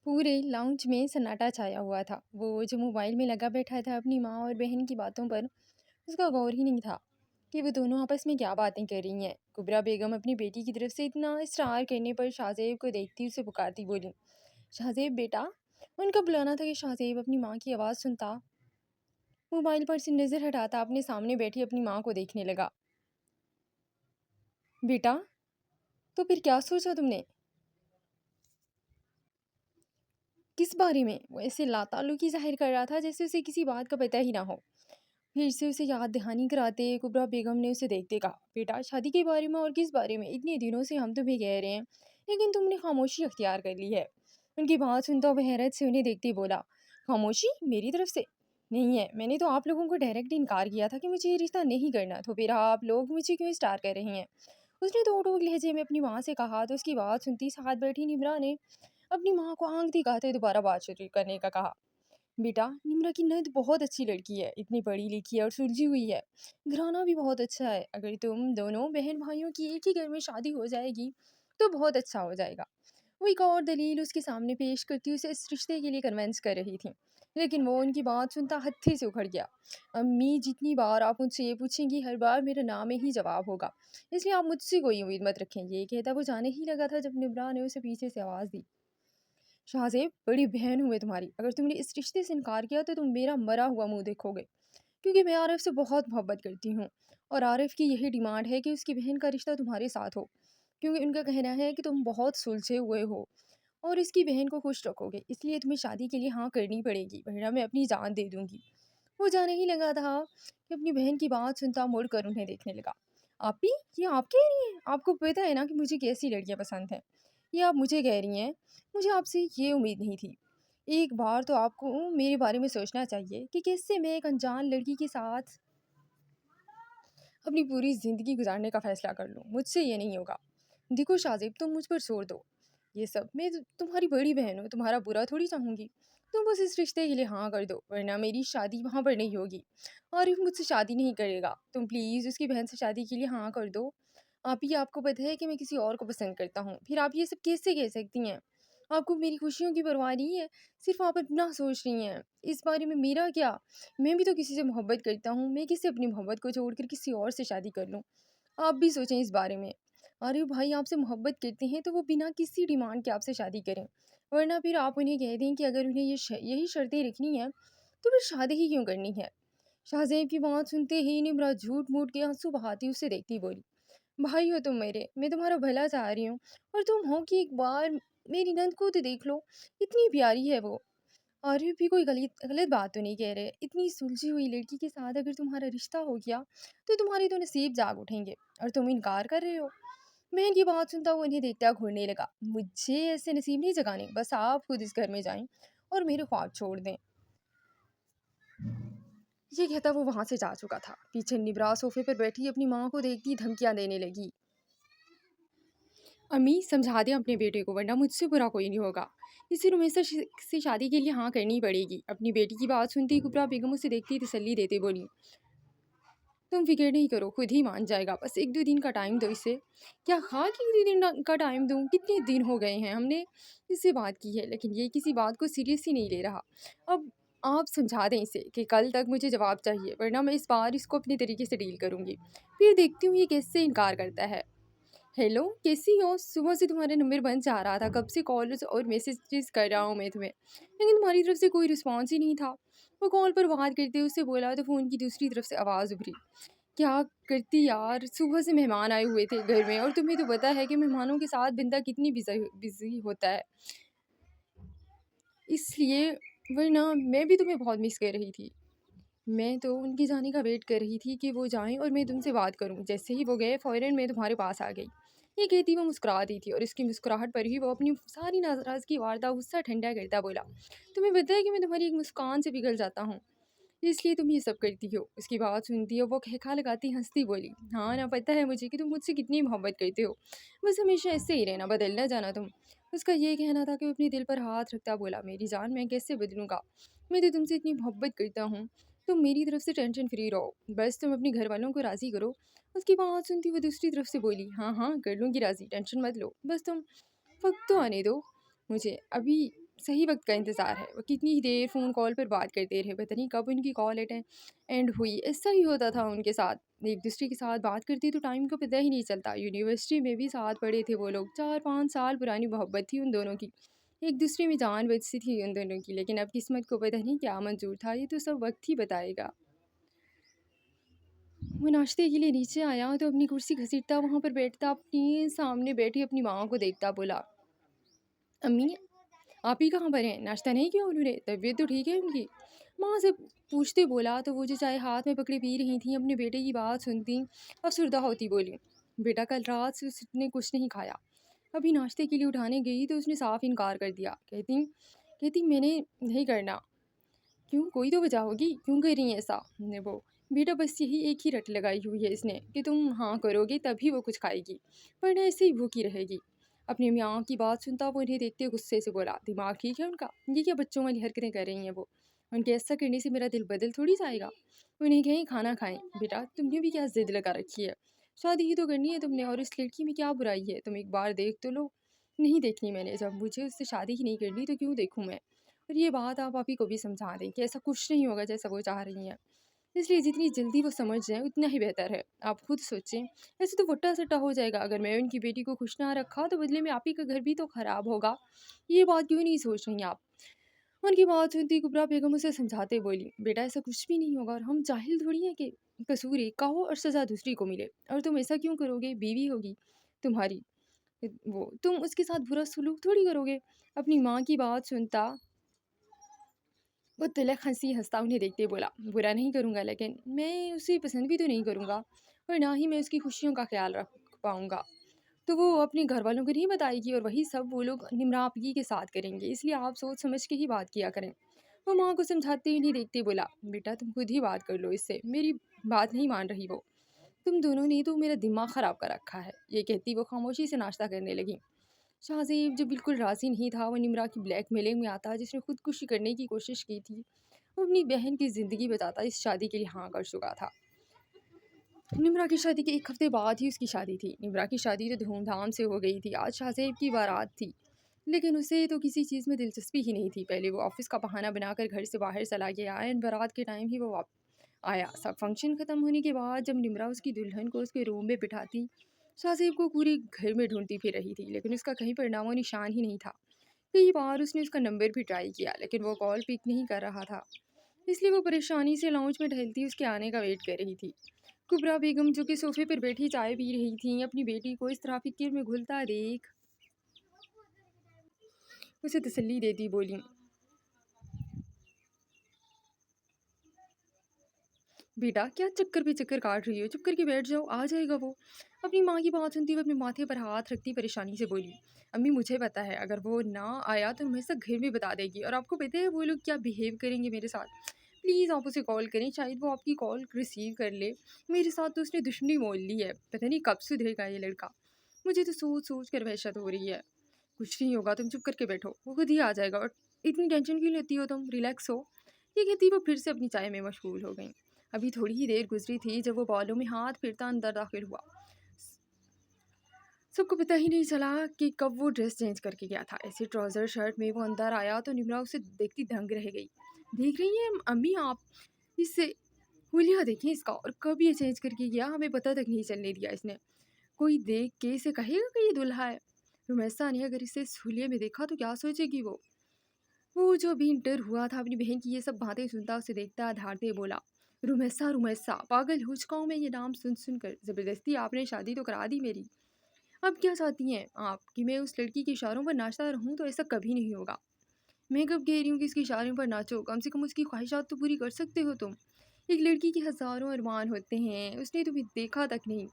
पूरे लाउंज में सन्नाटा छाया हुआ था। वो जो मोबाइल में लगा बैठा था अपनी माँ और बहन की बातों पर, उसका गौर ही नहीं था कि वो दोनों आपस में क्या बातें कर रही हैं। कुबरा बेगम अपनी बेटी की तरफ से इतना इसरार करने पर शाहजेब को देखती उसे पुकारती बोली, शाहजेब बेटा। उनका बुलाना था कि शाहजेब अपनी माँ की आवाज़ सुनता, मोबाइल पर से नज़र हटाता अपने सामने बैठी अपनी माँ को देखने लगा। बेटा, तो फिर क्या सोचा तुमने? किस बारे में? वो ऐसे लाताल्लुकी ज़ाहिर कर रहा था जैसे उसे किसी बात का पता ही ना हो। फिर से उसे याद दहानी कराते कुबरा बेगम ने उसे देखते कहा, बेटा शादी के बारे में और किस बारे में? इतने दिनों से हम तुम्हें कह रहे हैं, लेकिन तुमने खामोशी अख्तियार कर ली है। उनकी बात सुनता वह हैरत से उन्हें देखते बोला, खामोशी मेरी तरफ से? नहीं है, मैंने तो आप लोगों को डायरेक्ट इनकार किया था कि मुझे ये रिश्ता नहीं करना, तो फिर आप लोग मुझे क्यों स्टार कर रहे हैं? उसने तो टोक लहजे में अपनी माँ से कहा। तो उसकी बात सुनती साथ बैठी निमरा ने अपनी माँ को आंख दिखाते दोबारा बात शुरू करने का कहा, बेटा निम्रा की नंद बहुत अच्छी लड़की है, इतनी पढ़ी लिखी है और सुलझी हुई है, घराना भी बहुत अच्छा है। अगर तुम दोनों बहन भाइयों की एक ही घर में शादी हो जाएगी तो बहुत अच्छा हो जाएगा। वो एक और दलील उसके सामने पेश करती उसे इस रिश्ते के लिए कन्विंस कर रही थी, लेकिन वो उनकी बात सुनता हत्थे से उखड़ गया। अम्मी, जितनी बार आप मुझसे ये पूछेंगी हर बार मेरा नाम में ही जवाब होगा, इसलिए आप मुझसे कोई उम्मीद मत रखें। ये कहता वो जाने ही लगा था जब निम्रा ने उसे पीछे से आवाज़ दी, शाहजेब बड़ी बहन हूँ मैं तुम्हारी, अगर तुमने इस रिश्ते से इनकार किया तो तुम मेरा मरा हुआ मुंह देखोगे, क्योंकि मैं आरिफ से बहुत मोहब्बत करती हूँ और आरिफ की यही डिमांड है कि उसकी बहन का रिश्ता तुम्हारे साथ हो, क्योंकि उनका कहना है कि तुम बहुत सुलझे हुए हो और इसकी बहन को खुश रखोगे, इसलिए तुम्हें शादी के लिए हाँ करनी पड़ेगी, वरना मैं अपनी जान दे दूंगी। वो जाने ही लगा था कि अपनी बहन की बात सुनता मुड़ कर उन्हें देखने लगा। आपी, ये आप कह रही हैं? आपको पता है ना कि मुझे कैसी लड़कियां पसंद हैं? ये आप मुझे कह रही हैं? मुझे आपसे ये उम्मीद नहीं थी। एक बार तो आपको मेरे बारे में सोचना चाहिए कि कैसे मैं एक अनजान लड़की के साथ अपनी पूरी ज़िंदगी गुजारने का फ़ैसला कर लूँ। मुझसे ये नहीं होगा। देखो शाज़ेब, तुम मुझ पर छोड़ दो ये सब। मैं तुम्हारी बड़ी बहन हूँ, तुम्हारा बुरा थोड़ी चाहूँगी। तुम बस इस रिश्ते के लिए हाँ कर दो, वरना मेरी शादी वहाँ पर नहीं होगी। आरिफ मुझसे शादी नहीं करेगा। तुम प्लीज़ उसकी बहन से शादी के लिए हाँ कर दो। आप ही, आपको पता है कि मैं किसी और को पसंद करता हूँ, फिर आप ये सब कैसे कह सकती हैं? आपको मेरी खुशियों की परवाह नहीं है, सिर्फ़ आप अपना सोच रही हैं। इस बारे में मेरा क्या? मैं भी तो किसी से मोहब्बत करता हूँ, मैं कैसे अपनी मोहब्बत को छोड़कर किसी और से शादी कर लूँ? आप भी सोचें इस बारे में। अरे भाई, आपसे मोहब्बत करते हैं तो वो बिना किसी डिमांड के आपसे शादी करें, वरना फिर आप उन्हें कह दें कि अगर उन्हें यही शर्तें रखनी है तो फिर शादी ही क्यों करनी है? शाहज़ेब की बात सुनते ही निम्रा झूठ मूठ के आंसू बहाती उसे देखती बोली, भाई हो तुम मेरे, मैं तुम्हारा भला चाह रही हूँ, और तुम हो कि एक बार मेरी नंद को तो देख लो, इतनी प्यारी है वो। और भी कोई गलत गलत बात तो नहीं कह रहे, इतनी सुलझी हुई लड़की के साथ अगर तुम्हारा रिश्ता हो गया तो तुम्हारे तो नसीब जाग उठेंगे, और तुम इनकार कर रहे हो। बहन की बात सुनता हुआ उन्हें देखता घूरने लगा, मुझे ऐसे नसीब नहीं जगाने, बस आप खुद इस घर में जाएं और मेरे ख्वाब छोड़ दें। ये कहता वो वहां से जा चुका था। पीछे निब्रा सोफे पर बैठी अपनी माँ को देखती धमकियां देने लगी, अम्मी समझा दें अपने बेटे को, वरना मुझसे बुरा कोई नहीं होगा। इसे रुमेसा से शादी के लिए हाँ करनी पड़ेगी। अपनी बेटी की बात सुनती ही कुबरा बेगम उसे देखती तसल्ली देते बोली, तुम फिक्र नहीं करो, खुद ही मान जाएगा, बस एक दो दिन का टाइम दो इसे। क्या खा कि एक दो दिन का टाइम दूँ? कितने दिन हो गए हैं हमने इससे बात की है, लेकिन ये किसी बात को सीरियस ही नहीं ले रहा। अब आप समझा दें इसे कि कल तक मुझे जवाब चाहिए, वरना मैं इस बार इसको अपने तरीके से डील करूँगी। फिर देखती हूँ ये कैसे इनकार करता है। हेलो, कैसी हो? सुबह से तुम्हारा नंबर बंद जा रहा था, कब से कॉल्स और मैसेजेस कर रहा हूँ मैं तुम्हें, लेकिन तुम्हारी तरफ से कोई रिस्पॉन्स ही नहीं था। वो कॉल पर बात करते हुए उससे बोला तो फ़ोन की दूसरी तरफ से आवाज़ उभरी, क्या करती यार, सुबह से मेहमान आए हुए थे घर में, और तुम्हें तो पता है कि मेहमानों के साथ बंदा कितनी बिजी होता है, इसलिए, वरना मैं भी तुम्हें बहुत मिस कर रही थी। मैं तो उनके जाने का वेट कर रही थी कि वो जाएं और मैं तुमसे बात करूं। जैसे ही वो गए फ़ौरन मैं तुम्हारे पास आ गई। ये कहती वो मुस्कुरा दी थी, और इसकी मुस्कुराहट पर ही वो अपनी सारी नाराज़गी वारदा गुस्सा ठंडा करता बोला, तुम्हें पता है कि मैं तुम्हारी एक मुस्कान से पिघल जाता हूँ, इसलिए तुम ये सब करती हो। उसकी बात सुनती हो वो खिलखा लगाती हंसती बोली, हाँ ना, पता है मुझे कि तुम मुझसे कितनी मोहब्बत करते हो, बस हमेशा ऐसे ही रहना, बदलना जाना तुम। उसका ये कहना था कि वो अपने दिल पर हाथ रखता बोला, मेरी जान, मैं कैसे बदलूंगा, मैं तो तुमसे इतनी मोहब्बत करता हूँ। तुम मेरी तरफ से टेंशन फ्री रहो, बस तुम अपने घर वालों को राज़ी करो। उसकी बात सुनती वो दूसरी तरफ से बोली, हाँ हाँ कर लूँगी राज़ी, टेंशन मत लो, बस तुम वक्त तो आने दो मुझे, अभी सही वक्त का इंतज़ार है। वो कितनी देर फ़ोन कॉल पर बात करते रहे, पता नहीं कब उनकी कॉल एंड हुई। ऐसा ही होता था उनके साथ, एक दूसरे के साथ बात करती तो टाइम का पता ही नहीं चलता। यूनिवर्सिटी में भी साथ पढ़े थे वो लोग, 4-5 साल पुरानी मोहब्बत थी उन दोनों की, एक दूसरे में जान बजती थी उन दोनों की। लेकिन अब किस्मत को पता नहीं क्या मंजूर था, ये तो सब वक्त ही बताएगा। वो नाश्ते के लिए नीचे आया तो अपनी कुर्सी घसीटता वहाँ पर बैठता, अपनी सामने बैठी अपनी माँ को देखता बोला, अम्मी आप ही कहाँ पर हैं? नाश्ता नहीं किया उन्होंने? तबीयत तो ठीक है उनकी? माँ से पूछते बोला तो वो जो चाय हाथ में पकड़े पी रही थी, अपने बेटे की बात सुनती अफसरदा होती बोली, बेटा कल रात से उसने कुछ नहीं खाया। अभी नाश्ते के लिए उठाने गई तो उसने साफ इनकार कर दिया। कहती कहती मैंने नहीं करना। क्यों, कोई तो वजह होगी, क्यों कर रही है ऐसा? ने वो, बेटा बस यही एक ही रट लगाई हुई है इसने कि तुम हाँ करोगे तभी वो कुछ खाएगी, वरना ऐसे ही भूखी रहेगी। अपनी माँ की बात सुनता वो उन्हें देखते गुस्से से बोला, दिमाग ठीक है उनका? ये क्या बच्चों वाली हरकतें कर रही हैं वो? उनके ऐसा करने से मेरा दिल बदल थोड़ी जाएगा। उन्हें कहें खाना खाएं। बेटा तुमने भी क्या जिद लगा रखी है? शादी ही तो करनी है तुमने, और इस लड़की में क्या बुराई है? तुम एक बार देख तो लो। नहीं देखनी मैंने, जब मुझे उससे शादी ही नहीं करनी तो क्यों देखूं मैं? और ये बात आप ही को भी समझा दें कि ऐसा कुछ नहीं होगा जैसा वो चाह रही हैं। इसलिए जितनी जल्दी वो समझ जाएँ उतना ही बेहतर है। आप खुद सोचें, ऐसे तो वट्टा-सट्टा हो जाएगा। अगर मैं उनकी बेटी को खुश ना रखा तो बदले में आप ही का घर भी तो खराब होगा। ये बात क्यों नहीं सोच रही आप? उनकी बात सुनती कुबरा बेगम उसे समझाते बोली, बेटा ऐसा कुछ भी नहीं होगा, और हम जाहिल थोड़ी हैं कि कसूर एक का हो और सज़ा दूसरी को मिले। और तुम ऐसा क्यों करोगे? बीवी होगी तुम्हारी, वो तुम उसके साथ बुरा सलूक थोड़ी करोगे। अपनी माँ की बात सुनता वो तिलक हंसता उन्हें देखते बोला, बुरा नहीं करूँगा, लेकिन मैं उसे पसंद भी तो नहीं करूँगा, और ना ही मैं उसकी खुशियों का ख्याल रख पाऊँगा। तो वो अपने घर वालों को नहीं बताएगी, और वही सब वो लोग निमरापगी के साथ करेंगे। इसलिए आप सोच समझ के ही बात किया करें। वो माँ को समझाते ही नहीं देखते बोला, बेटा तुम खुद ही बात कर लो इससे, मेरी बात नहीं मान रही वो। तुम दोनों ने तो मेरा दिमाग ख़राब कर रखा है। ये कहती वो खामोशी से नाश्ता करने लगी। शाहज़ेब जो बिल्कुल राज़ी नहीं था, वो निमरा की ब्लैकमेलिंग में आता जिसने खुदकुशी करने की कोशिश की थी। वो अपनी बहन की ज़िंदगी बताता इस शादी के लिए हाँ कर चुका था। निमरा की शादी के 1 हफ़्ते बाद ही उसकी शादी थी। निमरा की शादी तो धूमधाम से हो गई थी। आज शाहज़ेब की बारात थी, लेकिन उसे तो किसी चीज़ में दिलचस्पी ही नहीं थी। पहले वो ऑफ़िस का बहाना बनाकर घर से बाहर चला गया, एंड बारात के टाइम ही वो आया। सब फंक्शन ख़त्म होने के बाद जब निमरा उसकी दुल्हन को उसके रूम में बिठाती, शाहज़ेब को पूरे घर में ढूँढती फिर रही थी, लेकिन उसका कहीं पर नामो निशान ही नहीं था। कई बार उसने उसका नंबर भी ट्राई किया, लेकिन वो कॉल पिक नहीं कर रहा था। इसलिए वो परेशानी से लाउंज में टहलती उसके आने का वेट कर रही थी। कुबरा बेगम जो कि सोफे पर बैठी चाय पी रही थी, अपनी बेटी को इस तरह फिक्र में घुलता देख उसे तसल्ली देती बोली, बेटा क्या चक्कर पे चक्कर काट रही हो? चुप करके बैठ जाओ, आ जाएगा वो। अपनी माँ की बात सुनती हुए अपने माथे पर हाथ रखती परेशानी से बोली, अम्मी मुझे पता है अगर वो ना आया तो हमेशा घर में बता देगी, और आपको पता है वो लोग क्या बिहेव करेंगे मेरे साथ। प्लीज़ आप उसे कॉल करें, शायद वो आपकी कॉल रिसीव कर ले। मेरे साथ तो उसने दुश्मनी मोल ली है, पता नहीं कब सुधरेगा ये लड़का। मुझे तो सोच सोच कर वहशत हो रही है। कुछ नहीं होगा, तुम चुप करके बैठो, वो खुद ही आ जाएगा, और इतनी टेंशन क्यों लेती हो तुम, रिलैक्स हो। ये कहती वो फिर से अपनी चाय में मशगूल हो गई। अभी थोड़ी ही देर गुजरी थी जब वो बालों में हाथ फिरता अंदर दाखिल हुआ। सबको पता ही नहीं चला कि कब वो ड्रेस चेंज करके गया था। ऐसे ट्राउज़र शर्ट में वो अंदर आया तो निमरा उसे देखती दंग रह गई। देख रही हैं अम्मी आप, इससे हुलिया देखें इसका, और कब ये चेंज करके गया हमें पता तक नहीं चलने दिया इसने। कोई देख के इसे कहेगा कि ये दूल्हा है? रुमैसा ने अगर इसे इस हुलिये में देखा तो क्या सोचेगी वो जो अभी इंटर हुआ था अपनी बहन की ये सब बातें सुनता उसे देखता धारते बोला, रुमैसा रुमैसा पागल हो चुका हूँ मैं ये नाम सुन सुन कर। ज़बरदस्ती आपने शादी तो करा दी मेरी। अब क्या चाहती हैं आप कि मैं उस लड़की के इशारों पर नाचता रहूं? तो ऐसा कभी नहीं होगा। मैं कब कह रही हूँ कि इसके इशारों पर नाचो, कम से कम उसकी ख्वाहिशात तो पूरी कर सकते हो तुम। एक लड़की के हज़ारों अरमान होते हैं, उसने तुम्हें देखा तक नहीं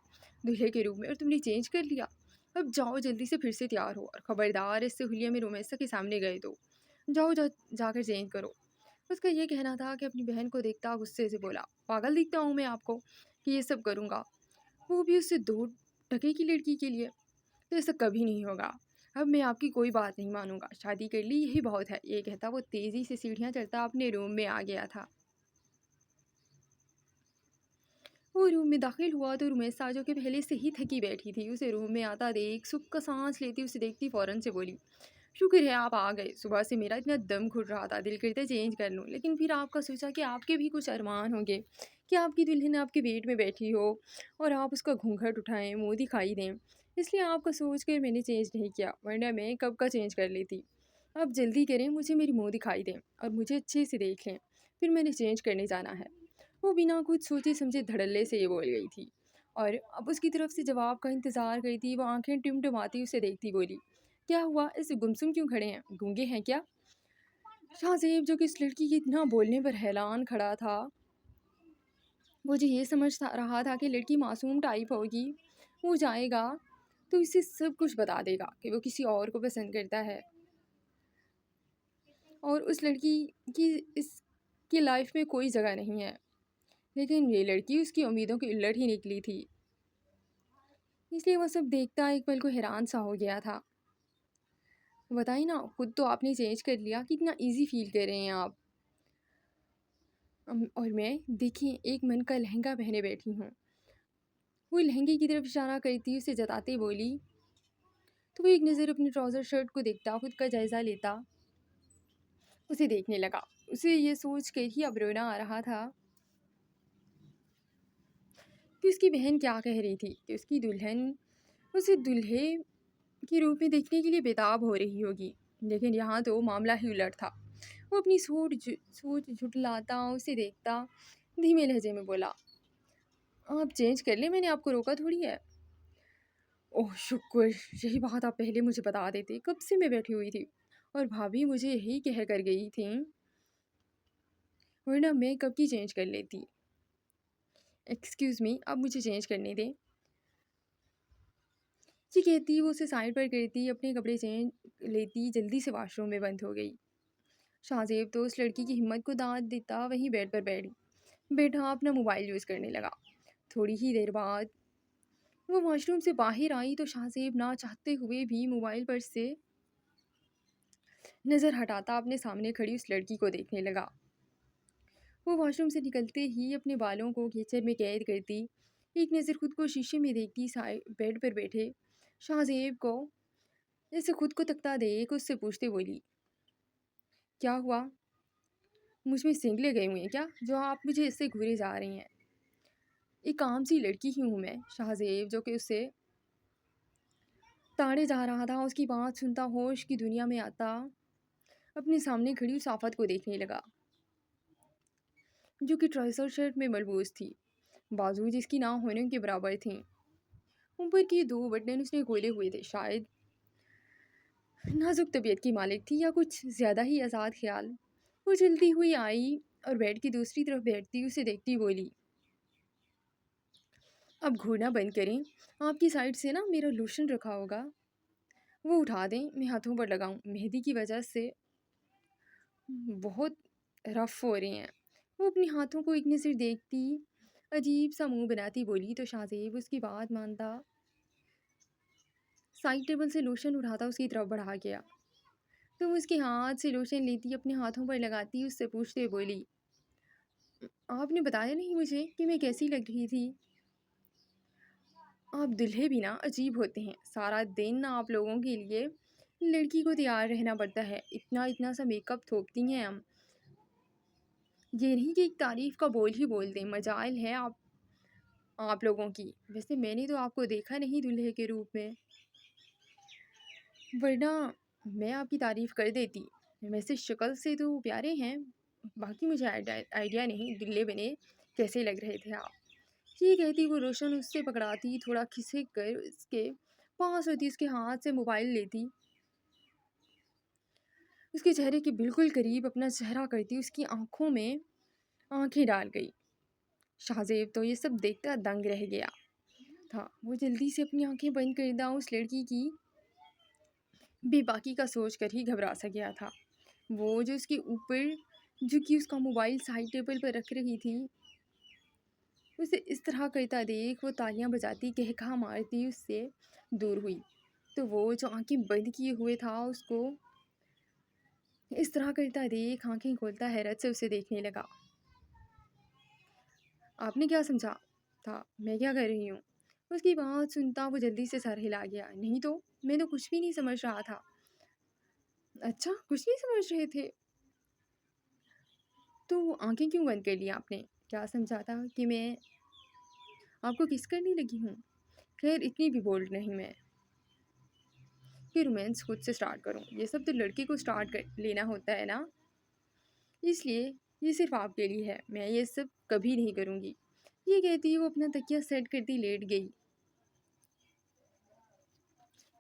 दूल्हे के रूप में, और तुमने चेंज कर लिया। अब जाओ जल्दी से फिर से तैयार हो, और ख़बरदार इससे हुलिया में रोमेसा के सामने गए तो जाओ जाकर चेंज करो। उसका ये कहना था कि अपनी बहन को देखता गुस्से से बोला, पागल दिखता हूँ मैं आपको कि ये सब करूँगा, वो भी उससे 2 टके की लड़की के लिए? तो ऐसा कभी नहीं होगा। अब मैं आपकी कोई बात नहीं मानूंगा, शादी कर ली यही बहुत है। ये कहता वो तेज़ी से सीढ़ियाँ चढ़ता अपने रूम में आ गया था। वो रूम में दाखिल हुआ तो रुमैसा जो कि पहले से ही थकी बैठी थी, उसे रूम में आता देख सुख का सांस लेती उसे देखती फ़ौरन से बोली, شکر ہے آپ آ گئے، صبح سے میرا اتنا دم گھٹ رہا تھا، دل کرتا چینج کر لوں، لیکن پھر آپ کا سوچا کہ آپ کے بھی کچھ ارمان ہوں گے کہ آپ کی دلہن آپ کے ویٹ میں بیٹھی ہو اور آپ اس کا گھونگھٹ اٹھائیں، منہ دکھائی دیں، اس لیے آپ کا سوچ کر میں نے چینج نہیں کیا، ورنہ میں کب کا چینج کر لیتی۔ آپ جلدی کریں، مجھے میری منہ دکھائی دیں اور مجھے اچھے سے دیکھ لیں، پھر میں نے چینج کرنے جانا ہے۔ وہ بنا کچھ سوچے سمجھے دھڑلے سے یہ بول گئی تھی، اور اب اس کی طرف سے جواب کا انتظار کرتی وہ آنکھیں ٹمٹماتی اسے دیکھتی بولی، کیا ہوا، ایسے گمسم کیوں کھڑے ہیں، گونگے ہیں کیا؟ شاہ زیب جو کہ اس لڑکی کے اتنا بولنے پر حیران کھڑا تھا، مجھے یہ سمجھ رہا تھا کہ لڑکی معصوم ٹائپ ہوگی، وہ جائے گا تو اسے سب کچھ بتا دے گا کہ وہ کسی اور کو پسند کرتا ہے، اور اس لڑکی کی اس کی لائف میں کوئی جگہ نہیں ہے، لیکن یہ لڑکی اس کی امیدوں کی الٹ ہی نکلی تھی، اس لیے وہ سب دیکھتا ایک پل کو حیران سا ہو گیا تھا۔ بتائیں نا، خود تو آپ نے چینج کر لیا، کتنا ایزی فیل کر رہے ہیں آپ، اور میں دیکھیں ایک من کا لہنگا پہنے بیٹھی ہوں۔ وہ لہنگے کی طرف اشارہ کرتی اسے جتاتے بولی، تو وہ ایک نظر اپنی ٹراؤزر شرٹ کو دیکھتا، خود کا جائزہ لیتا، اسے دیکھنے لگا۔ اسے یہ سوچ کر ہی اب رونا آ رہا تھا کہ اس کی بہن کیا کہہ رہی تھی کہ اس کی دلہن اسے دلہے کے روپ میں دیکھنے کے لیے بےتاب ہو رہی ہوگی، لیکن یہاں تو معاملہ ہی الٹ تھا۔ وہ اپنی سوچ جھٹلاتا اسے دیکھتا دھیمے لہجے میں بولا، آپ چینج کر لیں، میں نے آپ کو روکا تھوڑی ہے۔ اوہ شکر، یہی بات آپ پہلے مجھے بتا دیتے، کب سے میں بیٹھی ہوئی تھی اور بھابھی مجھے یہی کہہ کر گئی تھیں، ورنہ میں کب کی چینج کر لیتی۔ ایکسکیوز می، اب مجھے چینج کرنے دیں۔ یہ کہتی وہ اسے سائڈ پر کرتی اپنے کپڑے چینج لیتی جلدی سے واش روم میں بند ہو گئی۔ شاہ زیب تو اس لڑکی کی ہمت کو داد دیتا وہیں بیڈ پر بیٹھا اپنا موبائل یوز کرنے لگا۔ تھوڑی ہی دیر بعد وہ واش روم سے باہر آئی تو شاہ زیب نہ چاہتے ہوئے بھی موبائل پر سے نظر ہٹاتا اپنے سامنے کھڑی اس لڑکی کو دیکھنے لگا۔ وہ واش روم سے نکلتے ہی اپنے بالوں کو کیچڑ میں قید کرتی، ایک نظر خود کو شیشے میں دیکھتی بیڈ پر بیٹھے شاہ زیب کو جیسے خود کو تکتا دیکھ اس سے پوچھتے بولی، کیا ہوا، مجھ میں سنگلے گئے ہوئے ہیں کیا جو آپ مجھے اس سے گھورے جا رہی ہیں؟ ایک عام سی لڑکی ہی ہوں میں۔ شاہ زیب جو کہ اس سے تاڑے جا رہا تھا، اس کی بات سنتا ہوش کی دنیا میں آتا اپنے سامنے کھڑی اس آفت کو دیکھنے لگا جو کہ ٹراؤزر شرٹ میں ملبوس تھی، بازو جس کی نہ ہونے کے برابر تھیں، اوپر کی 2 بٹن اس نے کھولے ہوئے تھے، شاید نازک طبیعت کی مالک تھی یا کچھ زیادہ ہی آزاد خیال۔ وہ چلتی ہوئی آئی اور بیڈ کی دوسری طرف بیٹھتی اسے دیکھتی بولی، اب گھورنا بند کریں، آپ کی سائڈ سے نا میرا لوشن رکھا ہوگا، وہ اٹھا دیں، میں ہاتھوں پر لگاؤں، مہندی کی وجہ سے بہت رف ہو رہے ہیں۔ وہ اپنے ہاتھوں کو ایک نظر دیکھتی عجیب سا منہ بناتی بولی تو شاہ زیب اس کی بات مانتا سائڈ ٹیبل سے لوشن اٹھاتا اس کی طرف بڑھا گیا، تو وہ اس کے ہاتھ سے لوشن لیتی اپنے ہاتھوں پر لگاتی اس سے پوچھتے بولی، آپ نے بتایا نہیں مجھے کہ میں کیسی لگ رہی تھی؟ آپ دلہے بھی نا عجیب ہوتے ہیں، سارا دن آپ لوگوں کے لیے لڑکی کو تیار رہنا پڑتا ہے، اتنا سا میک اپ تھوپتی ہیں ہم، یہ نہیں کہ ایک تعریف کا بول ہی بول دیں، مجال ہے آپ لوگوں کی۔ ویسے میں نے تو آپ کو دیکھا نہیں دلہے کے روپ میں، ورنہ میں آپ کی تعریف کر دیتی، ویسے شکل سے تو پیارے ہیں، باقی مجھے آئیڈیا نہیں دلہے بنے کیسے لگ رہے تھے آپ۔ یہ کہتی وہ روشن اس سے پکڑاتی، تھوڑا کھسک کر اس کے پاس ہوتی، اس کے ہاتھ سے موبائل لیتی، اس کے چہرے کے بالکل قریب اپنا چہرہ کرتی، اس کی آنکھوں میں آنکھیں ڈال گئی۔ شاہ زیب تو یہ سب دیکھتا دنگ رہ گیا تھا، وہ جلدی سے اپنی آنکھیں بند کردہ اس لڑکی کی بے باکی کا سوچ کر ہی گھبرا سا گیا تھا۔ وہ جو اس کے اوپر جھکی اس کا موبائل سائڈ ٹیبل پر رکھ رہی تھی، اسے اس طرح کرتا دیکھ وہ تالیاں بجاتی کہکہا مارتی اس سے دور ہوئی، تو وہ جو آنکھیں بند کیے ہوئے تھا اس کو اس طرح کرتا دیکھ آنکھیں کھولتا حیرت سے اسے دیکھنے لگا۔ آپ نے کیا سمجھا تھا میں کیا کر رہی ہوں؟ اس کی بات سنتا وہ جلدی سے سر ہلا گیا، نہیں تو میں تو کچھ بھی نہیں سمجھ رہا تھا، اچھا کچھ نہیں سمجھ رہے تھے تو آنکھیں کیوں بند کر لی آپ نے؟ کیا سمجھا تھا کہ میں آپ کو کس کرنے لگی ہوں؟ خیر اتنی بھی بولڈ نہیں میں کہ رومانس خود سے سٹارٹ کروں، یہ سب تو لڑکی کو سٹارٹ کر لینا ہوتا ہے نا، اس لیے یہ صرف آپ کے لیے ہے، میں یہ سب کبھی نہیں کروں گی۔ یہ کہتی وہ اپنا تکیہ سیٹ کرتی لیٹ گئی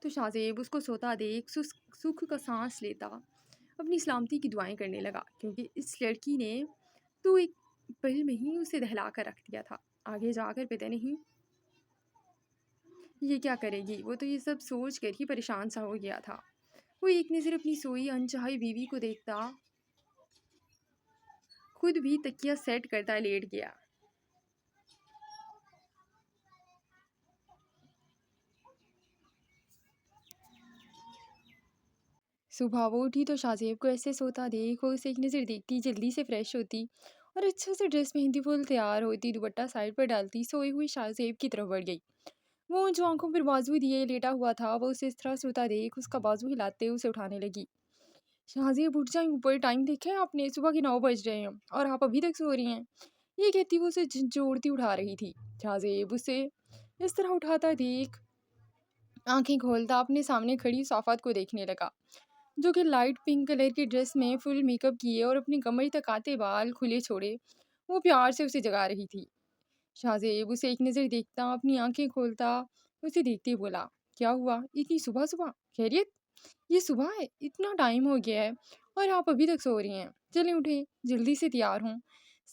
تو شاہزیب اس کو سوتا دیکھ سکھ کا سانس لیتا اپنی سلامتی کی دعائیں کرنے لگا، کیونکہ اس لڑکی نے تو ایک پل میں ہی اسے دہلا کر رکھ دیا تھا، آگے جا کر پتہ نہیں یہ کیا کرے گی۔ وہ تو یہ سب سوچ کر ہی پریشان سا ہو گیا تھا۔ وہ ایک نظر اپنی سوئی انچاہی بیوی کو دیکھتا خود بھی تکیہ سیٹ کرتا لیٹ گیا۔ صبح وہ اٹھی تو شاہزیب کو ایسے سوتا دیکھ وہ اسے ایک نظر دیکھتی، جلدی سے فریش ہوتی اور اچھے سے ڈریس پہنتی، فل تیار ہوتی، دوپٹہ سائڈ پر ڈالتی، سوئی ہوئی شاہزیب کی طرف بڑھ گئی۔ وہ جو آنکھوں پر بازو دیے لیٹا ہوا تھا وہ اسے اس طرح سوتا دیکھ اس کا بازو ہلاتے اسے اٹھانے لگی۔ شاہزیب اٹھ جائیں اوپر، ٹائم دیکھا ہے آپ نے؟ صبح کے 9 بج رہے ہیں اور آپ ابھی تک سو رہی ہیں۔ یہ کہتی وہ اسے جھنجھوڑتی اٹھا رہی تھی۔ شاہزیب اسے اس طرح اٹھاتا دیکھ آنکھیں کھولتا اپنے سامنے کھڑی صافات کو دیکھنے لگا، جو کہ لائٹ پنک کلر کی ڈریس میں فل میک اپ کیے اور اپنی کمر تک آتے بال کھلے چھوڑے وہ پیار سے اسے جگا رہی تھی۔ شاہزیب اسے ایک نظر دیکھتا اپنی آنکھیں کھولتا اسے دیکھتے بولا، کیا ہوا اتنی صبح صبح؟ خیریت؟ یہ صبح ہے، اتنا ٹائم ہو گیا ہے اور آپ ابھی تک سو رہی ہیں۔ چلیں اٹھیں، جلدی سے تیار ہوں،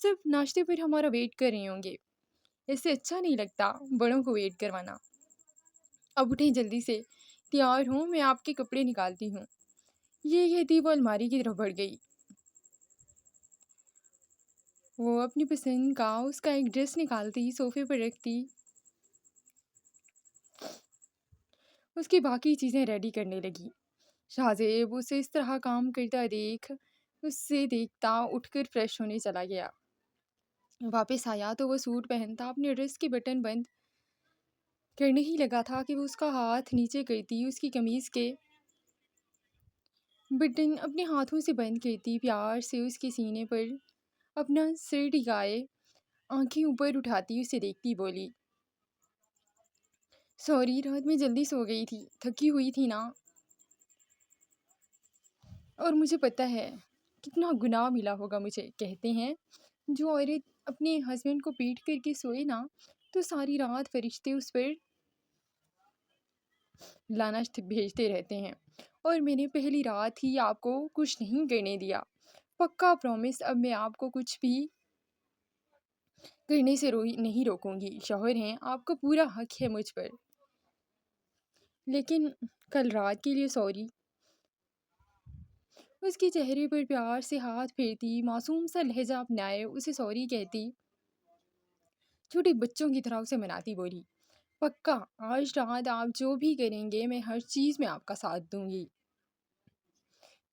سب ناشتے پر ہمارا ویٹ کر رہے ہوں گے، اس سے اچھا نہیں لگتا بڑوں کو ویٹ کروانا۔ اب اٹھیں جلدی سے، تیار ہوں، میں آپ کے کپڑے نکالتی ہوں۔ یہ کہتی وہ الماری کی طرف بڑھ گئی۔ وہ اپنی پسند کا اس کا ایک ڈریس نکالتی صوفے پر رکھتی، اس کی باقی چیزیں ریڈی کرنے لگی۔ شاہزیب اسے اس طرح کام کرتا دیکھ اس سے دیکھتا اٹھ کر فریش ہونے چلا گیا۔ واپس آیا تو وہ سوٹ پہنتا اپنے ڈریس کے بٹن بند کرنے ہی لگا تھا کہ وہ اس کا ہاتھ نیچے کرتی اس کی قمیض کے بٹن اپنے ہاتھوں سے بند کرتی، پیار سے اس کے سینے پر اپنا سر ٹکائے آنکھیں اوپر اٹھاتی اسے دیکھتی بولی، سوری رات میں جلدی سو گئی تھی، تھکی ہوئی تھی نا، اور مجھے پتہ ہے کتنا گناہ ملا ہوگا مجھے۔ کہتے ہیں جو عورت اپنے ہسبینڈ کو پیٹ کر کے سوئے نا تو ساری رات فرشتے اس پر لعنت بھیجتے رہتے ہیں، اور میں نے پہلی رات ہی آپ کو کچھ نہیں کرنے دیا، پکا پرومس اب میں آپ کو کچھ بھی کرنے سے نہیں روکوں گی، شوہر ہیں آپ کا پورا حق ہے مجھ پر، لیکن کل رات کے لیے سوری۔ اس کے چہرے پر پیار سے ہاتھ پھیرتی معصوم سا لہجہ اپنائے اسے سوری کہتی، چھوٹے بچوں کی طرح اسے مناتی بولی، پکا آج رات آپ جو بھی کریں گے میں ہر چیز میں آپ کا ساتھ دوں گی۔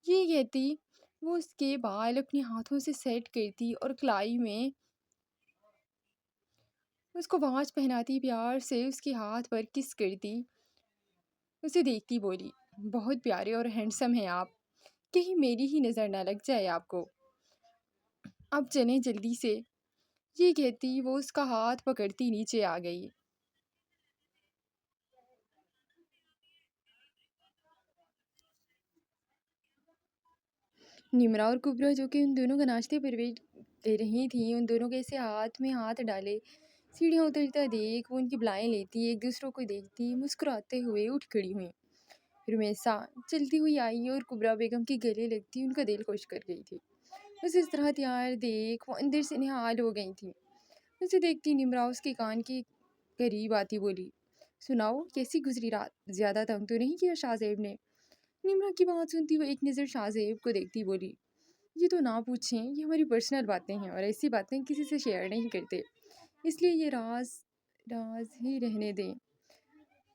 یہ کہتی وہ اس کے بال اپنے ہاتھوں سے سیٹ کرتی اور کلائی میں اس کو واچ پہناتی، پیار سے اس کے ہاتھ پر کس کرتی اسے دیکھتی بولی، بہت پیارے اور ہینڈسم ہیں آپ، کہیں میری ہی نظر نہ لگ جائے آپ کو، اب چلیں جلدی سے۔ یہ کہتی وہ اس کا ہاتھ پکڑتی نیچے آ گئی۔ نمرا اور کبرا جو کہ ان دونوں کا ناشتے پر ویٹ کر رہی تھیں، ان دونوں کے ایسے ہاتھ میں ہاتھ ڈالے سیڑھیاں اترتا دیکھ وہ ان کی بلائیں لیتی ایک دوسروں کو دیکھتی مسکراتے ہوئے اٹھ کھڑی ہوئیں۔ رمیسا چلتی ہوئی آئی اور کبرا بیگم کے گلے لگتی ان کا دل خوش کر گئی تھی۔ اسے اس طرح تیار دیکھ وہ اندر سے نہال ہو گئی تھی۔ اسے دیکھتی نمرا اس کے کان کے قریب آتی بولی، سناؤ کیسی گزری رات، زیادہ تنگ تو نہیں کیا شاہزیب نے؟ نمرا کی بات سنتی وہ ایک نظر شاہزیب کو دیکھتی بولی، یہ تو نہ پوچھیں، یہ ہماری پرسنل باتیں ہیں اور ایسی باتیں کسی سے شیئر نہیں کرتے، اس لیے یہ راز ہی رہنے دیں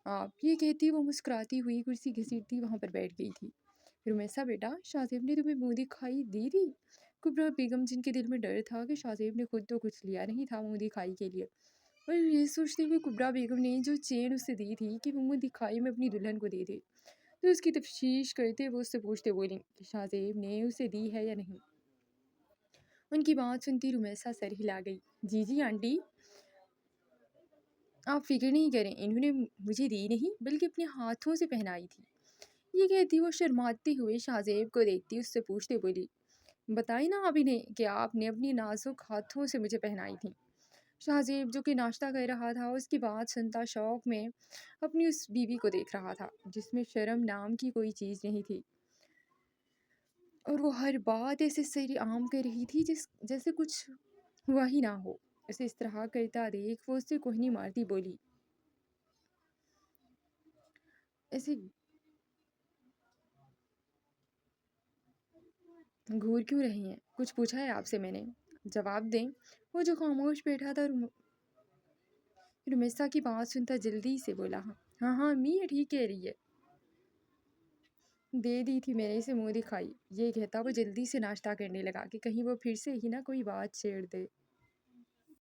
آپ۔ یہ کہتی وہ مسکراتی ہوئی کرسی گھسیٹتی وہاں پر بیٹھ گئی تھی۔ رمیسا بیٹا شاہزیب نے تمہیں منہ دکھائی دی تھی؟ کبرا بیگم جن کے دل میں ڈر تھا کہ شاہزیب نے خود تو کچھ لیا نہیں تھا منہ دکھائی کے لیے، اور یہ سوچتے ہوئے کبرا بیگم نے جو چین اسے دی تھی کہ وہ منہ دکھائی میں اپنی دلہن کو دے دے، تو اس کی تفتیش کرتے وہ اس سے پوچھتے بولی کہ شاہ نے اسے دی ہے یا نہیں۔ ان کی بات سنتی رمیسا سر ہلا گئی۔ جی جی آنٹی، آپ فکر نہیں کریں، انہوں نے مجھے دی نہیں بلکہ اپنے ہاتھوں سے پہنائی تھی۔ یہ کہتی وہ شرماتے ہوئے شاہ کو دیکھتی اس سے پوچھتے بولی بتائی نا آپ انہیں کہ آپ نے اپنی نازک ہاتھوں سے مجھے پہنائی تھی۔ شاہ جو کہ ناشتہ کر رہا تھا اس کی بات سنتا شوق میں اپنی اس بیوی کو دیکھ رہا تھا جس میں شرم نام کی کوئی چیز نہیں تھی، اور وہ ہر بات ایسے سری عام کر رہی تھی جیسے کچھ ہوا ہی نہ ہو۔ اسے اس طرح کرتا دیکھ وہ اس سے کوہنی مارتی بولی ایسے گھور کیوں رہی ہیں؟ کچھ پوچھا ہے آپ سے میں نے؟ جواب دیں۔ وہ جو خاموش بیٹھا تھا رمیسا کی بات سنتا جلدی سے بولا ہاں ہاں امی یہ ٹھیک کہہ رہی ہے، دے دی تھی میں نے اسے منہ دکھائی۔ یہ کہتا وہ جلدی سے ناشتہ کرنے لگا کہ کہیں وہ پھر سے ہی نہ کوئی بات چھیڑ دے۔